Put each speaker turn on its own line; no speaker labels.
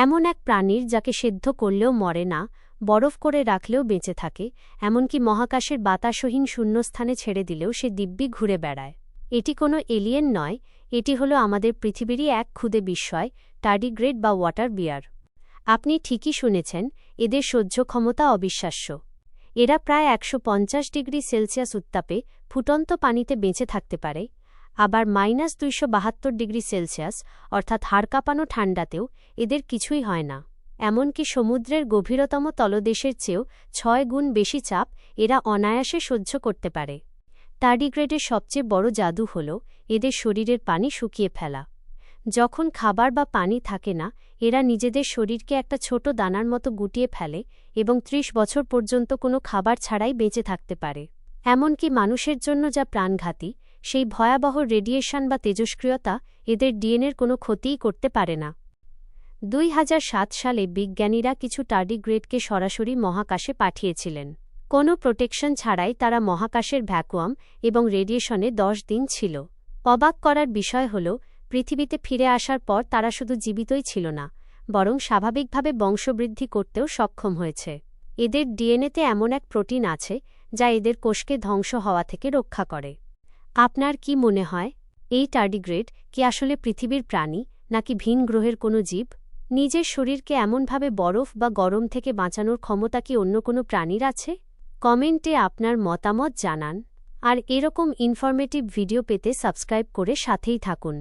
এমন এক প্রাণীর যাকে সেদ্ধ করলেও মরে না, বরফ করে রাখলেও বেঁচে থাকে, এমনকি মহাকাশের বাতাসহীন শূন্যস্থানে ছেড়ে দিলেও সে দিব্যি ঘুরে বেড়ায়। এটি কোনো এলিয়েন নয়, এটি হলো আমাদের পৃথিবীরই এক ক্ষুদে বিস্ময়, টার্ডিগ্রেড বা ওয়াটার বিয়ার। আপনি ঠিকই শুনেছেন, এদের সহ্য ক্ষমতা অবিশ্বাস্য। এরা প্রায় ১৫০ ডিগ্রি সেলসিয়াস উত্তাপে ফুটন্ত পানিতে বেঁচে থাকতে পারে, আবার -২৭২ ডিগ্রি সেলসিয়াস অর্থাৎ হাড় কাঁপানো ঠান্ডাতেও এদের কিছুই হয় না। এমনকি সমুদ্রের গভীরতম তলদেশের চেয়েও ৬ গুণ বেশি চাপ এরা অনায়াসে সহ্য করতে পারে। টার্ডিগ্রেডের সবচেয়ে বড় জাদু হল এদের শরীরের পানি শুকিয়ে ফেলা। যখন খাবার বা পানি থাকে না, এরা নিজেদের শরীরকে একটা ছোট দানার মতো গুটিয়ে ফেলে এবং ৩০ বছর পর্যন্ত কোনো খাবার ছাড়াই বেঁচে থাকতে পারে। এমনকি মানুষের জন্য যা প্রাণঘাতী, সেই ভয়াবহ রেডিয়েশন বা তেজস্ক্রিয়তা এদের ডিএনএর কোনো ক্ষতিই করতে পারে না। ২০০৭ সালে বিজ্ঞানীরা কিছু টার্ডিগ্রেডকে সরাসরি মহাকাশে পাঠিয়েছিলেন। কোনো প্রোটেকশন ছাড়াই তারা মহাকাশের ভ্যাকুয়াম এবং রেডিয়েশনে ১০ দিন ছিল। অবাক করার বিষয় হল, পৃথিবীতে ফিরে আসার পর তারা শুধু জীবিতই ছিল না, বরং স্বাভাবিকভাবে বংশবৃদ্ধি করতেও সক্ষম হয়েছে। এদের ডিএনএতে এমন এক প্রোটিন আছে যা এদের কোষকে ধ্বংস হওয়া থেকে রক্ষা করে। আপনার কি মনে হয়, এই টার্ডিগ্রেড কি আসলে পৃথিবীর প্রাণী, নাকি ভিন গ্রহের কোনো জীব? নিজের শরীরকে এমনভাবে বরফ বা গরম থেকে বাঁচানোর ক্ষমতা কি অন্য কোনো প্রাণীর আছে? কমেন্টে আপনার মতামত জানান। আর এরকম ইনফরমেটিভ ভিডিও পেতে সাবস্ক্রাইব করে সাথেই থাকুন।